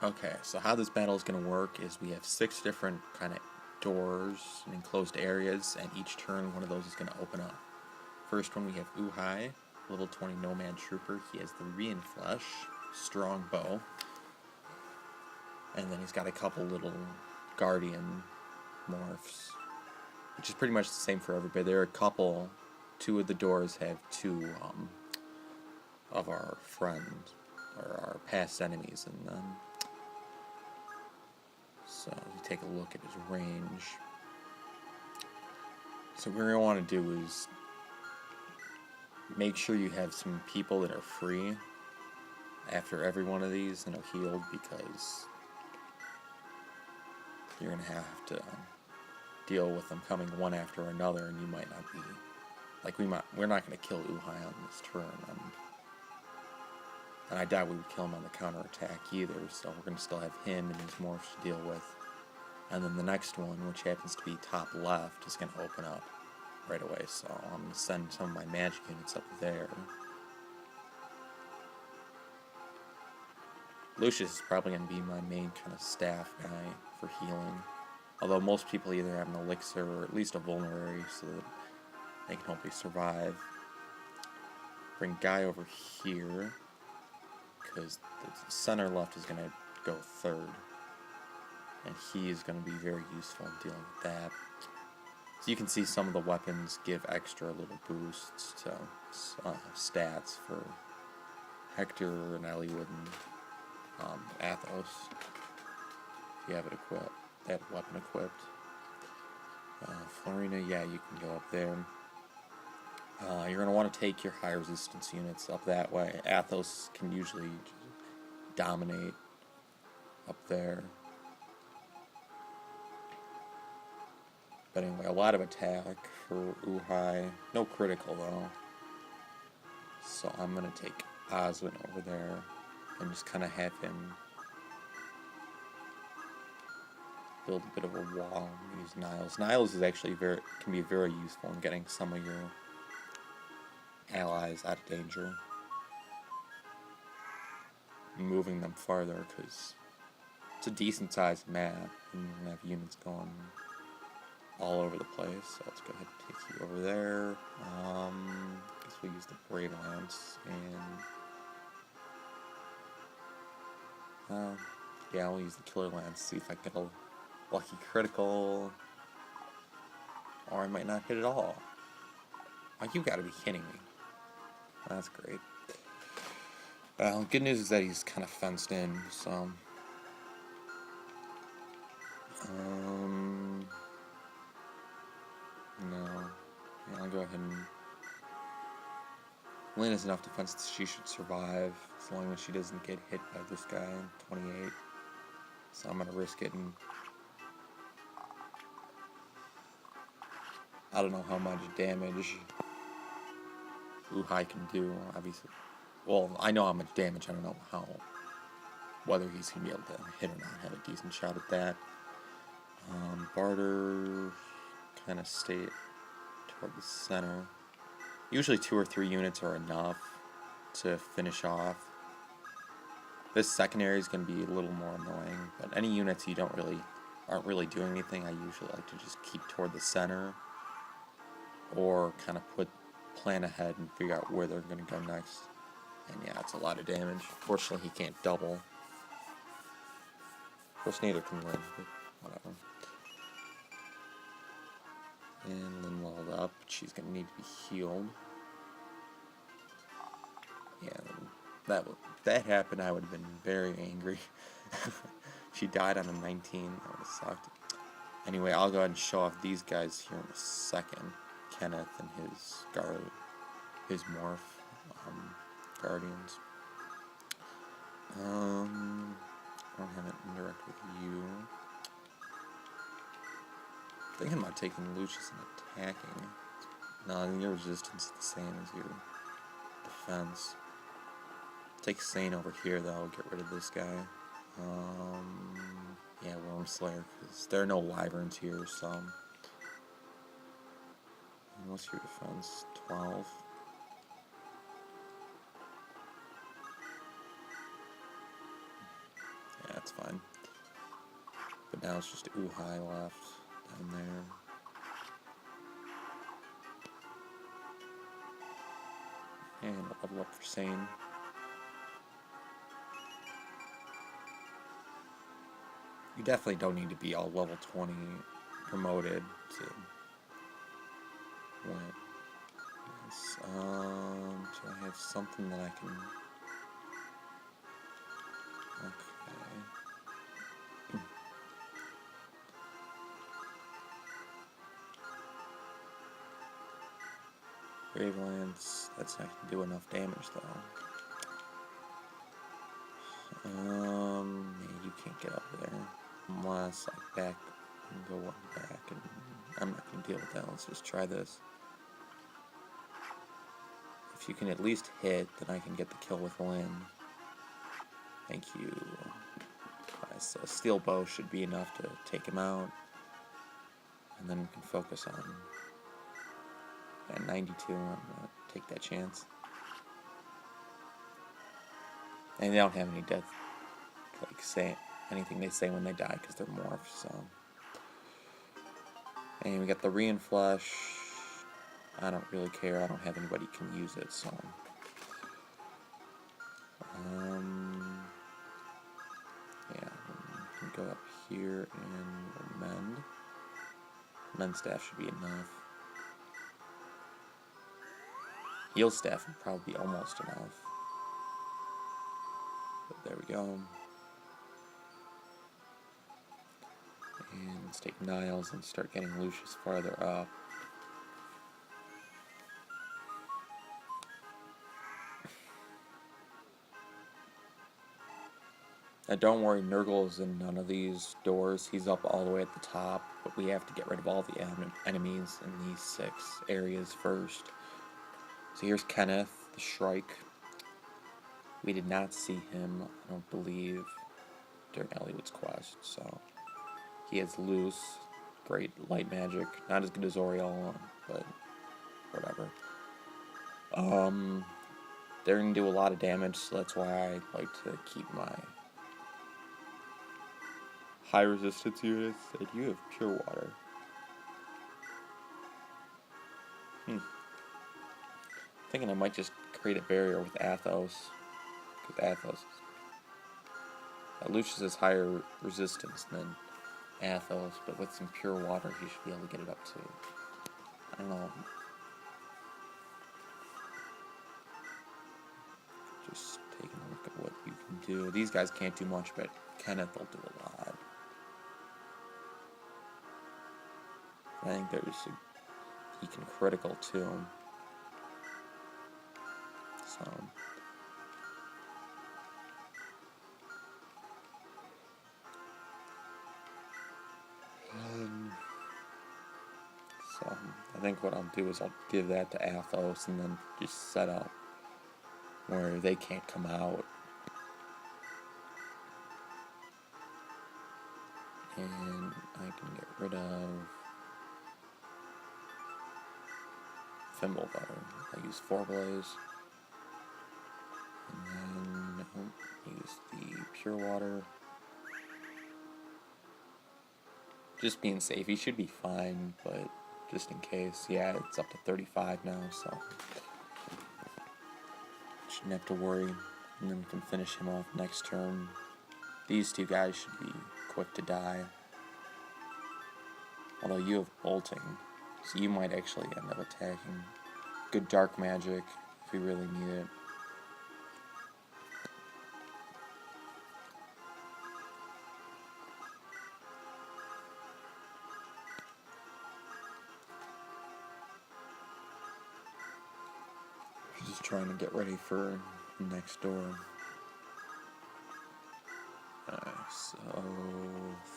Okay, so how this battle is going to work is we have 6 different kind of doors and enclosed areas, and each turn one of those is going to open up. First one we have Uhai, level 20 Nomad Trooper. He has the Reinflesh, strong bow, and then he's got a couple little Guardian morphs, which is pretty much the same for everybody. There are a couple, 2 of the doors have 2 of our friends, or our past enemies in them. So you take a look at his range. So what we're going to want to do is make sure you have some people that are free after every one of these and are healed, because you're going to have to deal with them coming one after another, and you might not be, like, we're not going to kill Uhai on this turn, and I doubt we would kill him on the counterattack either, so we're going to still have him and his morphs to deal with. And then the next one, which happens to be top left, is going to open up right away, so I'm going to send some of my magic units up there. Lucius is probably going to be my main kind of staff guy for healing, although most people either have an elixir or at least a vulnerary so that they can hopefully survive. Bring Guy over here, because the center left is going to go third, and he is going to be very useful in dealing with that. So you can see some of the weapons give extra little boosts to stats for Hector and Eliwood and Athos. If you have it equipped, that weapon equipped. Florina, yeah, you can go up there. You're going to want to take your high resistance units up that way. Athos can usually dominate up there. But anyway, a lot of attack for Uhai. No critical though. So I'm going to take Oswin over there and just kind of have him build a bit of a wall and use Niles. Niles is actually can be very useful in getting some of your allies out of danger, moving them farther, because it's a decent sized map and you're going to have units going all over the place. So let's go ahead and take you over there. I guess we'll use the Brave Lance, and yeah, we'll use the Killer Lance, see if I get a lucky critical, or I might not hit at all. Like, you gotta be kidding me. That's great. Good news is that he's kind of fenced in, so no. Yeah, I'll go ahead and Lynn has enough defense that she should survive, as long as she doesn't get hit by this guy in 28. So I'm gonna risk it, and I don't know how much damage Uhai can do, obviously. Well, I know how much damage, I don't know whether he's gonna be able to hit or not, have a decent shot at that. Barter kind of stay toward the center. Usually 2 or 3 units are enough to finish off. This secondary is going to be a little more annoying, but any units you aren't really doing anything, I usually like to just keep toward the center, or kind of plan ahead and figure out where they're going to go next. And yeah, it's a lot of damage. Fortunately, he can't double. Of course, neither can Lynn, but whatever. And Lynn leveled up. She's going to need to be healed. Yeah, if that happened, I would have been very angry. She died on a 19. That would have sucked. Anyway, I'll go ahead and show off these guys here in a second. Kenneth and his morph guardians. I don't have it indirect with you. I'm thinking about taking Lucius and attacking. No, your resistance is the same as your defense. Take Sane over here though, get rid of this guy. Yeah, Wormslayer, because there are no wyverns here, so. And what's your defense? 12. Yeah, It's fine. But now it's just Uhai left down there. And I'll level up for Sane. You definitely don't need to be all level 20 promoted to win. Yes, so I have something that I can... Okay. Brave Lance, that's not going to do enough damage though. Yeah, you can't get up there. Unless I back and go one back, and I'm not going to deal with that. Let's just try this. If you can at least hit, then I can get the kill with Lyn. Thank you. So Steel Bow should be enough to take him out. And then we can focus on... At 92, I'm going to take that chance. And they don't have any death, like, say anything they say when they die, because they're morphs, so... And we got the Reinflesh. I don't really care, I don't have anybody who can use it, so... Yeah, we can go up here and we'll mend. Mend staff should be enough. Heal staff would probably be almost enough. But there we go. And let's take Niles and start getting Lucius farther up. Now don't worry, Nurgle is in none of these doors. He's up all the way at the top, but we have to get rid of all the enemies in these 6 areas first. So here's Kenneth, the Shrike. We did not see him, I don't believe, during Eliwood's quest, so... He has Loose, great light magic, not as good as Oriel, but whatever. They're going to do a lot of damage, so that's why I like to keep my high resistance units. And you have Pure Water. Thinking I might just create a barrier with Athos, because Athos Lucius has higher resistance than Athos, but with some Pure Water he should be able to get it up to, I don't know, just taking a look at what you can do. These guys can't do much, but Kenneth will do a lot. I think he can critical too. So I think what I'll do is I'll give that to Athos and then just set up where they can't come out. And I can get rid of Thimblebetter. I use 4 Blaze. And then use the Pure Water. Just being safe, he should be fine, but just in case. Yeah, it's up to 35 now, so shouldn't have to worry. And then we can finish him off next turn. These 2 guys should be quick to die. Although you have bolting, so you might actually end up attacking. Good dark magic if you really need it. Just trying to get ready for next door. So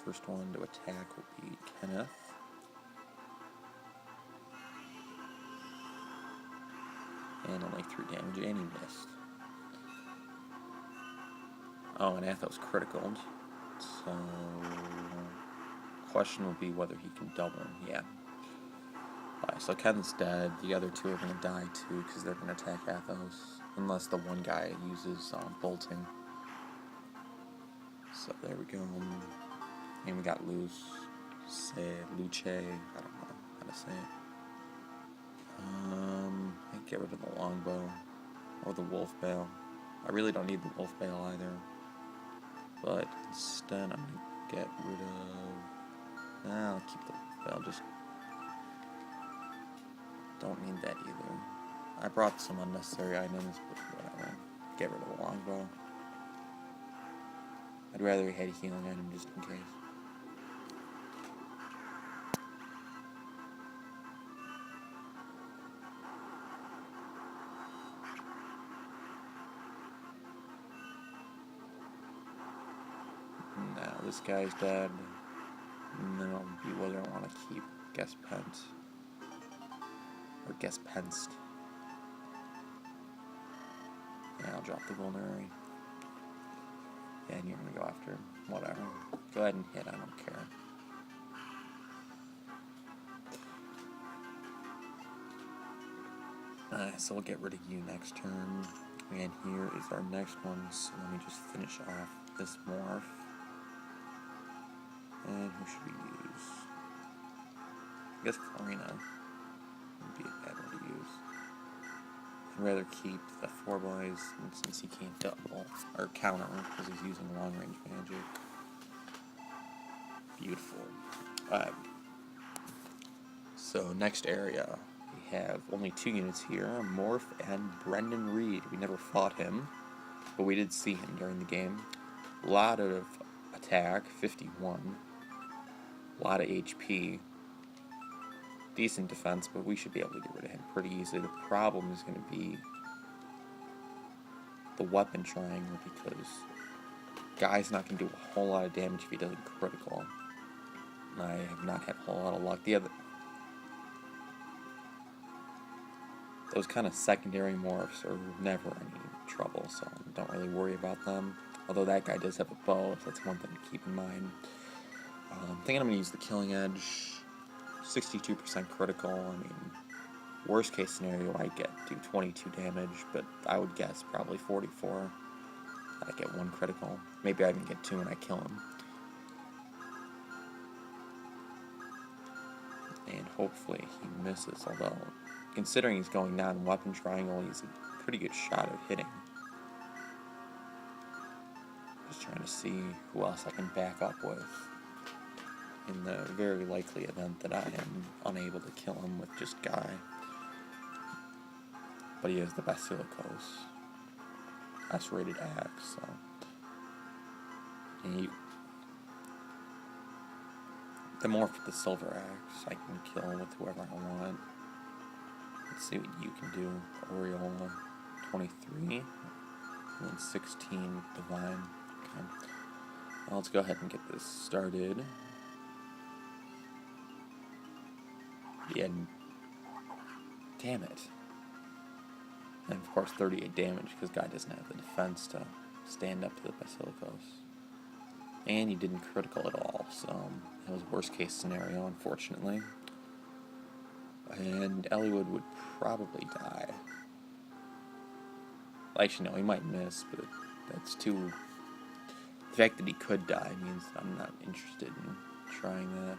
first one to attack will be Kenneth. And only 3 damage, and he missed. Oh, and Athos critical. So question will be whether he can double. Yeah. Alright, so Kenneth's dead. The other 2 are going to die too because they're going to attack Athos. Unless the one guy uses bolting. So there we go. And we got Luce, I don't know how to say it. I get rid of the longbow or the wolf bale. I really don't need the wolf bale either. But instead, I'm gonna get rid of. I'll keep the wolf bale. Just don't need that either. I brought some unnecessary items, but whatever. Get rid of the longbow. I'd rather we had a healing item just in case. Now this guy's dead. And then I'll be whether I want to keep Guess Pence. Or Guess Penced. Yeah, I'll drop the vulnerary. Yeah, and you're gonna go after whatever. Go ahead and hit, I don't care. Alright, so we'll get rid of you next turn. And here is our next one, so let me just finish off this morph. And who should we use? I guess Farina would be a bad one to use. I'd rather keep the 4 boys since he can't double or counter because he's using long range magic. Beautiful. Alright. So next area. We have only 2 units here, Morph and Brendan Reed. We never fought him, but we did see him during the game. A lot of attack, 51. A lot of HP. Decent defense, but we should be able to get rid of him pretty easily. The problem is going to be the weapon triangle, because Guy's not going to do a whole lot of damage if he doesn't critical. And I have not had a whole lot of luck. Those kind of secondary morphs are never any trouble, so don't really worry about them. Although that guy does have a bow, so that's one thing to keep in mind. I'm thinking I'm going to use the Killing Edge. 62% critical. I mean, worst case scenario, I do 22 damage, but I would guess probably 44. I get 1 critical. Maybe I even get 2 when I kill him. And hopefully he misses, although considering he's going non-weapon triangle, he's a pretty good shot at hitting. Just trying to see who else I can back up with in the very likely event that I am unable to kill him with just Guy. But he has the Basilicos. S-rated axe, so. And the more for the silver axe, I can kill with whoever I want. Let's see what you can do. Aureola, 23, and then 16 divine. Okay. Well, let's go ahead and get this started. Yeah, damn it. And of course 38 damage because Guy doesn't have the defense to stand up to the Basilicos. And he didn't critical at all, so that was worst case scenario, unfortunately. And Eliwood would probably die. Well, actually, no, he might miss, but that's too. The fact that he could die means that I'm not interested in trying that.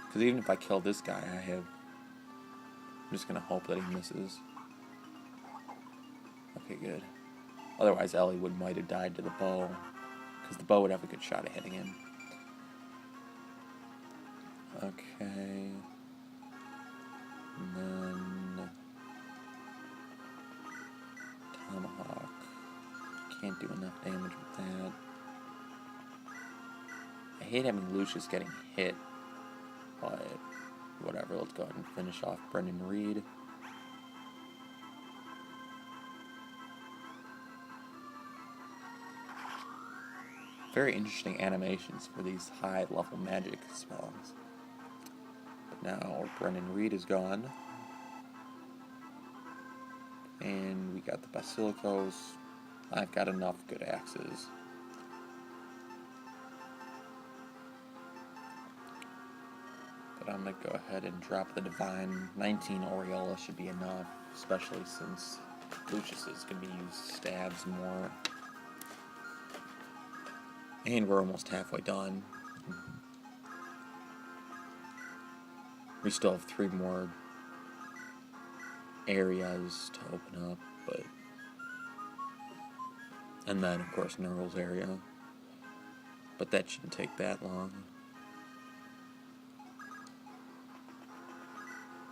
Because even if I kill this guy, I'm just gonna hope that he misses. Okay, good. Otherwise, Eliwood might have died to the bow, because the bow would have a good shot at hitting him. Okay. And then Tomahawk. Can't do enough damage with that. I hate having Lucius getting hit, but whatever. Let's go ahead and finish off Brendan Reed. Very interesting animations for these high-level magic spells. But now Brendan Reed is gone. And we got the Basilicos. I've got enough good axes. But I'm going to go ahead and drop the Divine. 19 Aureola should be enough, especially since Lucius is going to be used stabs more. And we're almost halfway done. We still have 3 more areas to open up, but... And then, of course, Nurl's area. But that shouldn't take that long.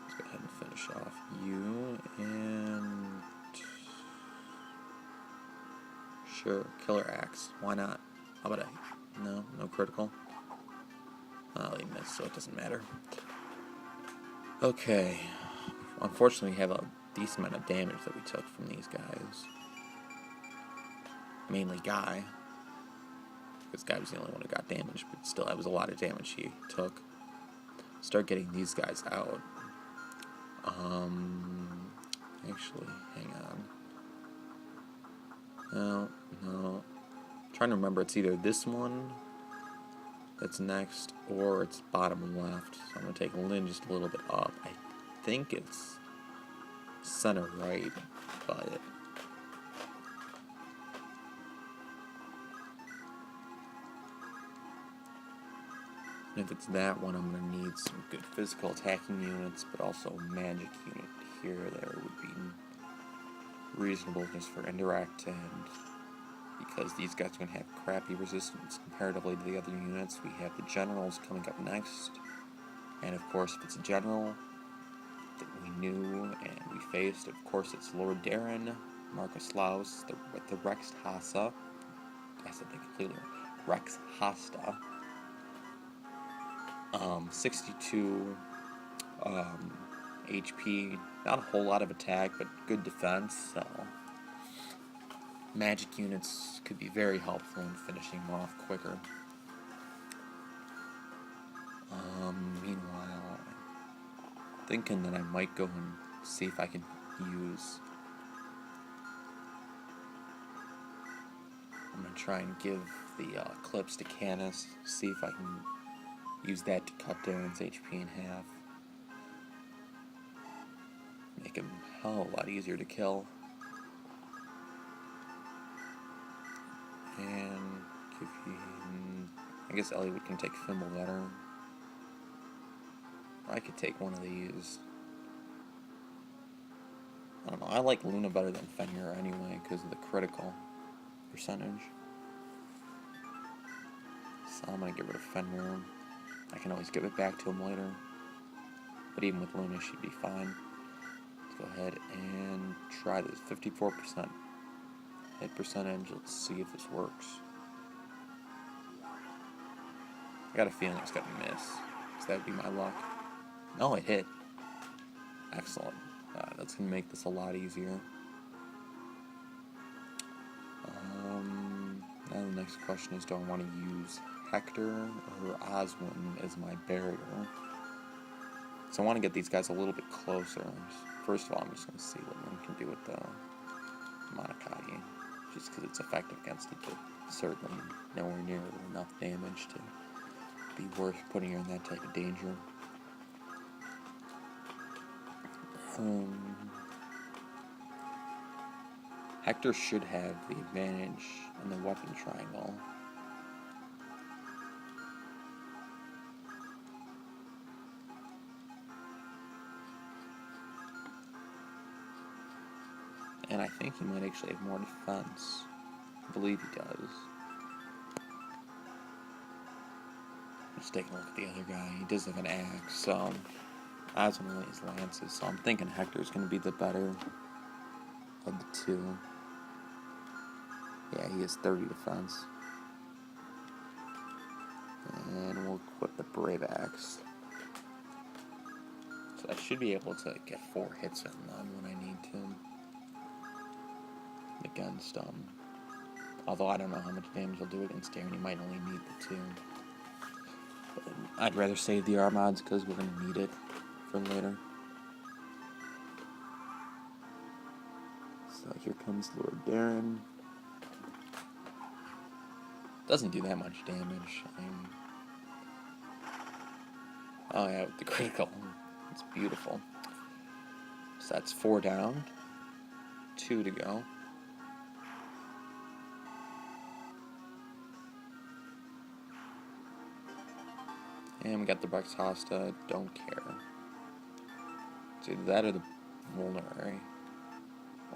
Let's go ahead and finish off you, and... Sure, Killer Axe. Why not? How about a... No critical. Oh, he missed, so it doesn't matter. Okay. Unfortunately, we have a decent amount of damage that we took from these guys. Mainly Guy. Because Guy was the only one who got damaged, but still, that was a lot of damage he took. Start getting these guys out. Actually, hang on. No. I'm trying to remember, it's either this one that's next, or it's bottom left. So I'm going to take Lynn just a little bit up. I think it's center right, but... if it's that one, I'm going to need some good physical attacking units, but also a magic unit here that would be reasonable just for indirect, and because these guys are going to have crappy resistance comparatively to the other units, we have the generals coming up next. And of course, if it's a general that we knew and we faced, of course it's Lord Darren, Marcus Laus, with the Rex Hassa. I said that completely wrong. Rex Hasta. 62 HP, not a whole lot of attack, but good defense, so magic units could be very helpful in finishing them off quicker. Meanwhile, I'm thinking that I might go and see if I can use... I'm going to try and give the clips to Canis, see if I can use that to cut Darren's HP in half. Make him a hell of a lot easier to kill. And give him... I guess Eliwood can take Fimble better. I could take one of these. I don't know, I like Luna better than Fenrir anyway, because of the critical percentage. So I'm going to get rid of Fenrir. I can always give it back to him later. But even with Luna, she'd be fine. Let's go ahead and try this. 54% hit percentage. Let's see if this works. I got a feeling it's going to miss, because that would be my luck. Oh, it hit. Excellent. That's going to make this a lot easier. Now the next question is, do I want to use Hector or Oswin as my barrier? So I want to get these guys a little bit closer. First of all, I'm just going to see what one can do with the Monocotti, just because it's effective against it, but certainly nowhere near enough damage to be worth putting her in that type of danger. Hector should have the advantage in the weapon triangle. And I think he might actually have more defense. I believe he does. Just taking a look at the other guy. He does have an axe, so Oswin only has lances, so I'm thinking Hector's going to be the better of the two. Yeah, he has 30 defense. And we'll equip the Brave Axe. So I should be able to get 4 hits in them when I need to. Against although I don't know how much damage he'll do against Darren, he might only need the 2. But I'd rather save the Armads because we're going to need it for later. So here comes Lord Darren. Doesn't do that much damage. Oh yeah, with the critical. It's beautiful. So that's 4 down. 2 to go. And we got the Brexhasta, don't care. It's either that or the Vulnerary.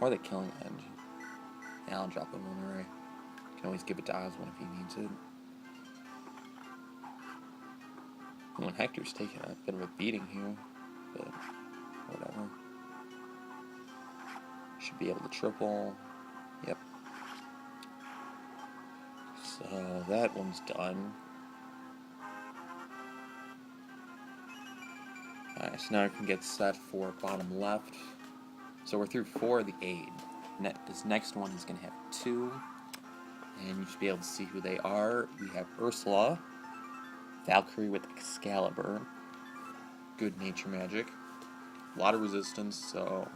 Or the Killing Edge. Yeah, I'll drop the Vulnerary. Can always give it to Oswin if he needs it. When Hector's taking a bit of a beating here, but whatever. Should be able to triple. Yep. So that one's done. Alright, so now we can get set for bottom left. So we're through 4 of the 8. This next one is going to have 2. And you should be able to see who they are. We have Ursula, Valkyrie with Excalibur, good nature magic, a lot of resistance, so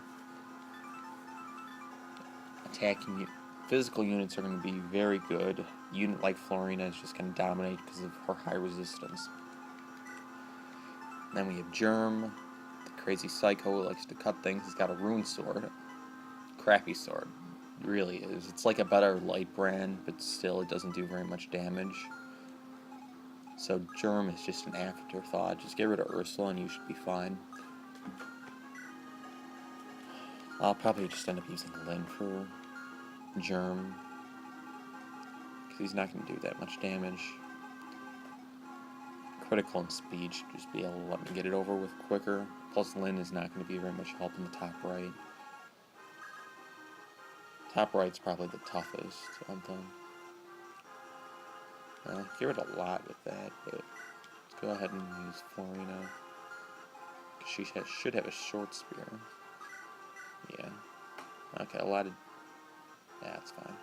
attacking physical units are going to be very good. A unit like Florina is just going to dominate because of her high resistance. Then we have Germ, the crazy psycho who likes to cut things. He's got a rune sword, crappy sword. It really is. It's like a better light brand, but still it doesn't do very much damage. So Germ is just an afterthought. Just get rid of Ursula and you should be fine. I'll probably just end up using Lyn for Germ, because he's not going to do that much damage. Critical and speed should just be able to let me get it over with quicker. Plus Lyn is not going to be very much help in the top right. Top right's probably the toughest of them. Get rid of a lot with that, but let's go ahead and use Florina. She should have a short spear. Yeah. Okay, a lot of... Yeah, that's fine.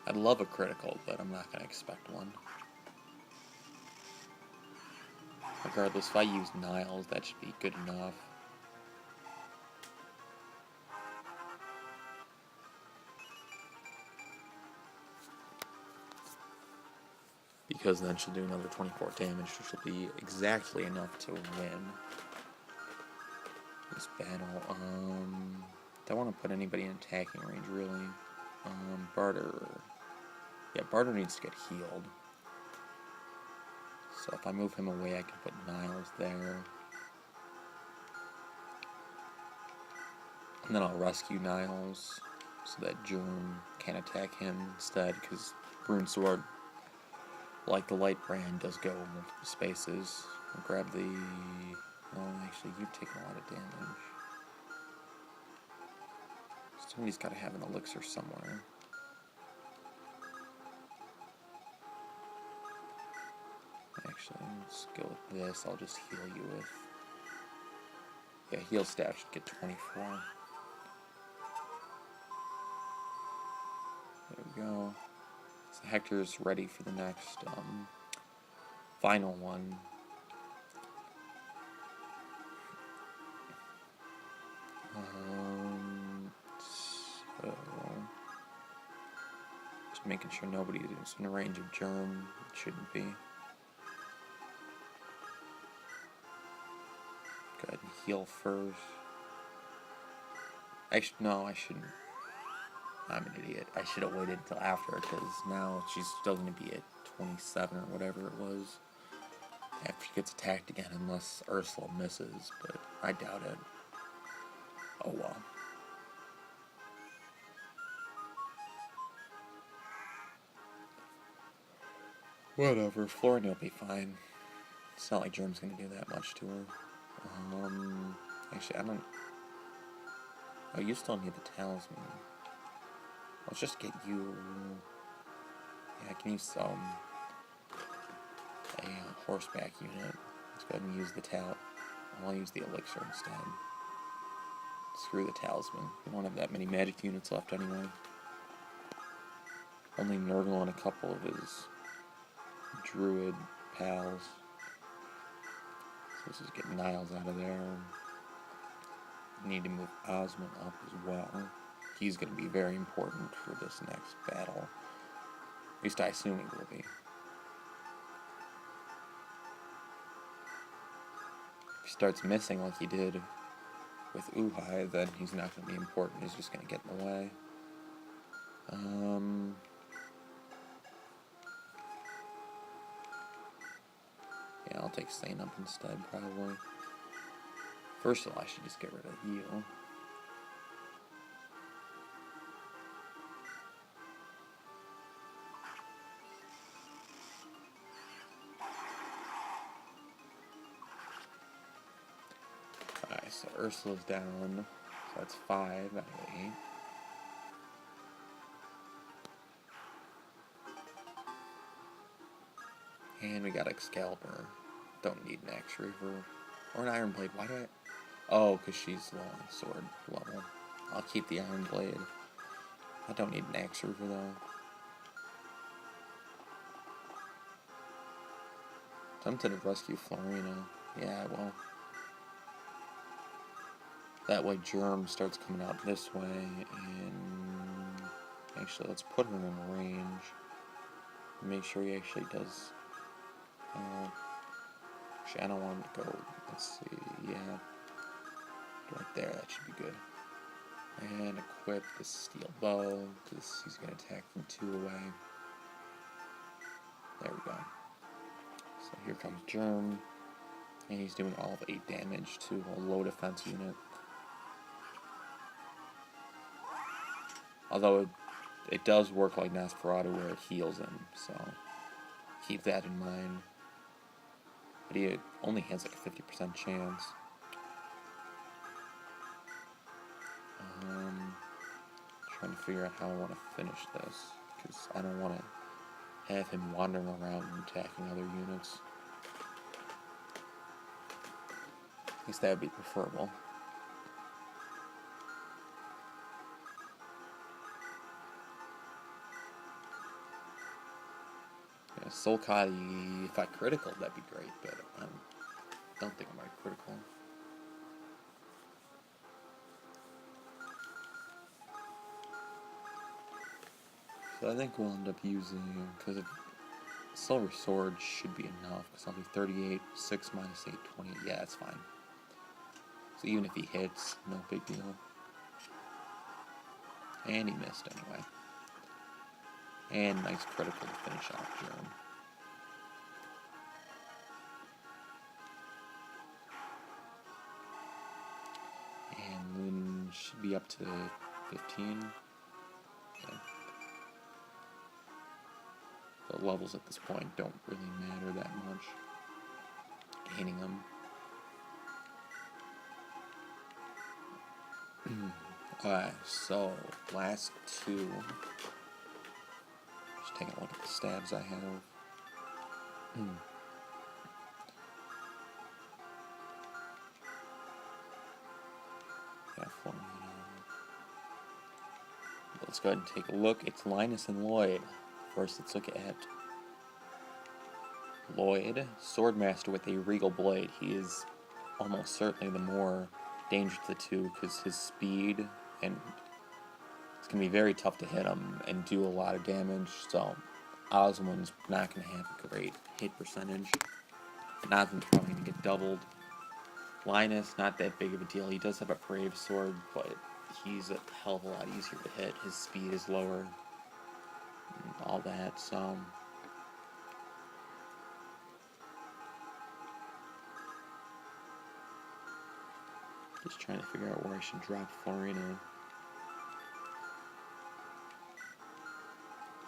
I'd love a critical, but I'm not going to expect one. Regardless, if I use Niles, that should be good enough. Because then she'll do another 24 damage, which will be exactly enough to win this battle. Don't want to put anybody in attacking range, really. Barter. Yeah, Barter needs to get healed. So if I move him away, I can put Niles there. And then I'll rescue Niles so that Germ can attack him instead, because Rune Sword, like the light brand, does go multiple spaces. I'll grab the... Oh, actually, you've taken a lot of damage. Somebody's got to have an elixir somewhere. Actually, let's go with this. I'll just heal you with... Yeah, heal staff should get 24. There we go. So Hector's ready for the next final one. So just making sure nobody is in range of Germ. It shouldn't be. Go ahead and heal first. Actually, no, I shouldn't. I'm an idiot. I should have waited until after, because now she's still going to be at 27 or whatever it was after she gets attacked again, unless Ursula misses, but I doubt it. Oh well. Whatever, Florina will be fine. It's not like Germ's going to do that much to her. Actually, I don't... Oh, you still need the talisman. Let's just get you... Yeah, I can use a horseback unit. Let's go ahead and use the I'll use the elixir instead. Screw the talisman. We don't have that many magic units left anyway. Only Nurgle and a couple of his druid pals. So let's just get Niles out of there. Need to move Osmond up as well. He's going to be very important for this next battle. At least I assume he will be. If he starts missing like he did with Uhai, then he's not going to be important. He's just going to get in the way. Yeah, I'll take Stain up instead, probably. First of all, I should just get rid of heal. Alright, so Ursula's down. So that's 5 out of 8. And we got Excalibur. Don't need an Axe Reaver. Or an Iron Blade. Why do I... Oh, because she's low on sword level. I'll keep the Iron Blade. I don't need an Axe Reaver, though. Tempted to rescue Florina. Yeah, well... That way Germ starts coming out this way, and... Actually, let's put him in range. Make sure he actually does... Actually, I don't want him to go... Let's see... Yeah... Right there, that should be good. And equip the steel bow, because he's going to attack from 2 away. There we go. So here comes Germ, and he's doing all of 8 damage to a low defense unit. Although it does work like Nosferatu where it heals him, so keep that in mind. But he only has like a 50% chance. Trying to figure out how I want to finish this, because I don't want to have him wandering around and attacking other units. At least that would be preferable. Yeah, Sulcati, if I critical, that'd be great, but I don't think I might critical. So I think we'll end up using, because Silver Sword should be enough, because I'll be 38, 6 minus 8, 20. Yeah, that's fine. So even if he hits, no big deal. And he missed anyway. And nice critical to finish off Germ. And Loon should be up to 15. Yeah. The levels at this point don't really matter that much. Gaining them. Alright, so last 2. Just taking a look at the stabs I have. Yeah, Florina. Let's go ahead and take a look. It's Linus and Lloyd. First, let's look at Lloyd, Swordmaster with a Regal Blade. He is almost certainly the more dangerous of the 2 because his speed, and it's going to be very tough to hit him and do a lot of damage. So Osmond's not going to have a great hit percentage. Osmond's probably going to get doubled. Linus, not that big of a deal. He does have a Brave Sword, but he's a hell of a lot easier to hit. His speed is lower, and all that, so... Just trying to figure out where I should drop Florina.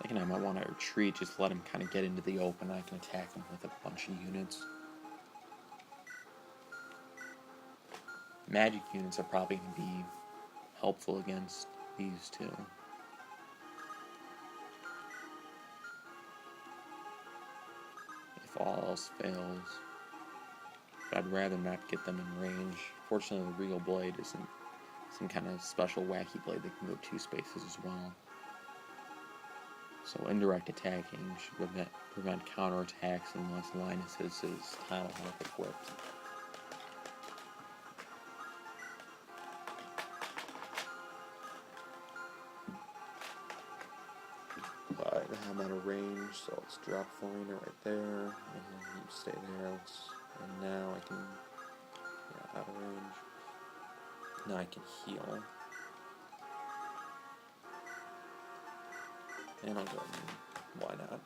Thinking I might want to retreat, just let him kind of get into the open. I can attack him with a bunch of units. Magic units are probably going to be helpful against these 2. If all else fails. But I'd rather not get them in range. Fortunately, the Regal Blade isn't some kind of special wacky blade that can go 2 spaces as well. So indirect attacking should prevent counterattacks unless Linus has his Title Harp equipped. But I'm out of range, so let's drop Florina right there, and you stay there. And now I can Now I can heal. And I'll go ahead and, why not?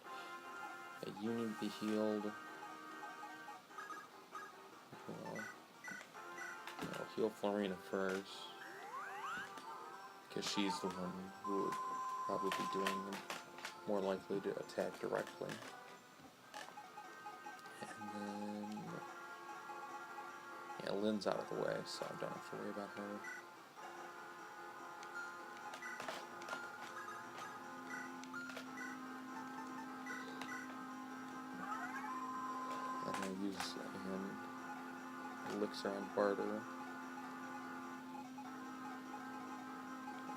Okay, you need to be healed. I'll heal Florina first, because she's the one who would probably be doing more likely to attack directly. And then, yeah, Lynn's out of the way, so I don't have to worry about her. And I'll use an elixir on Barter.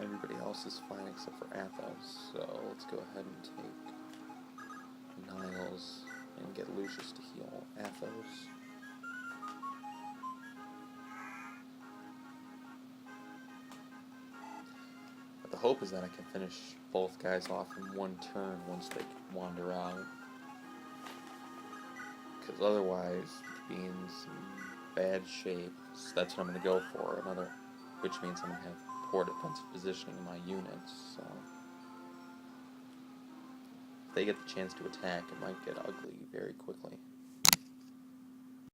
Everybody else is fine except for Athos, so let's go ahead and take Niles and get Lucius to heal Athos. But the hope is that I can finish both guys off in one turn once they wander out. Because otherwise, being in bad shape, so that's what I'm going to go for, which means I'm going to have poor defensive positioning in my units, so if they get the chance to attack, it might get ugly very quickly.